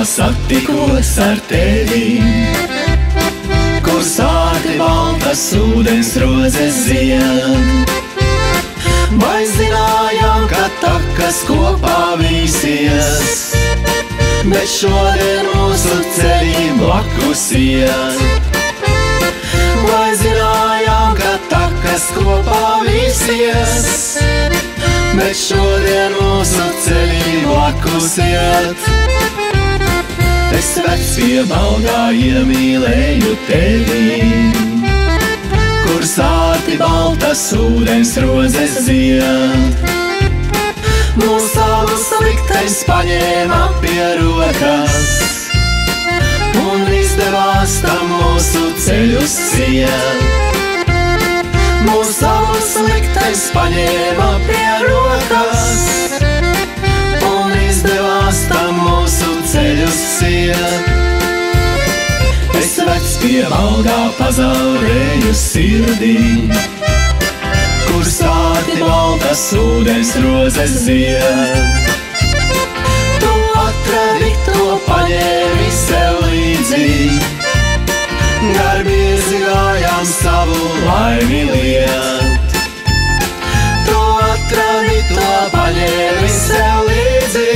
satikos ar tevi, kur sāti baltas ūdens rozes zied. Vai zinājām, ka takas kopā vīsies, bet šodien mūsu ceļi blakus iet. Vai zinājām, ka takas kopā vīsies, bet šodien mūsu ceļi blakus iet. Es vecs pie balgā iemīlēju tevi, kur sāti baltas ūdens rozes zied. Mūs abus liktenis paņēma pie rokas, un izdevās tam mūsu ceļus ciet. Mūs abus liktenis paņēma pie rokas, un izdevās tam mūsu ceļus ciet. Es vecs pie balgā pazaudēju sirdī, kur sāti baltas ūdens rozes zied. Tu atradi to paņēmi sev līdzi, garbīzi gājām savu laimi liet. Tu atradi to paņēmi sev līdzi,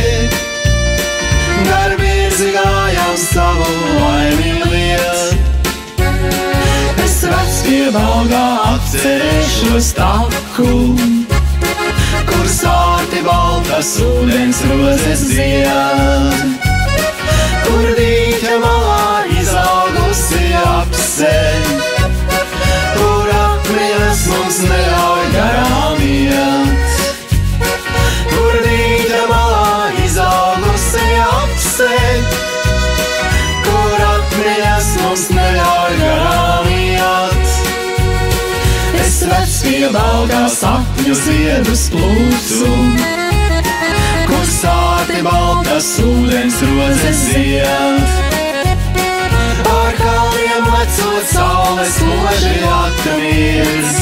garbīzi gājām savu laimi liet. Es vecs pie balgā atcerēšos taku, kur sāti baltas ūdens rozes zied. Kur dīķa malā izaugusi apse, kur akmeņas mums neļauj garām iet. Kur dīķa malā izaugusi apse, kur akmeņas mums neļauj garām iet. Es vecs pie balgā sapņu ziedus plūcu, kur sāti baltas ūdens rozes zied. Pār kalniem lecot saules loži atmirs,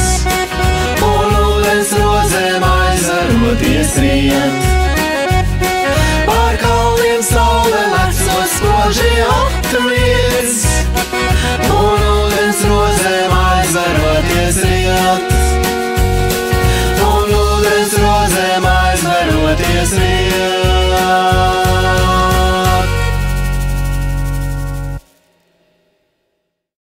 un ūdens rozēm aizaroties riet. Pār kalniem saule lecot spoži atmirs, un ūdens rozēm aizaroties riet. Un ūdens rozēm aizaroties riet.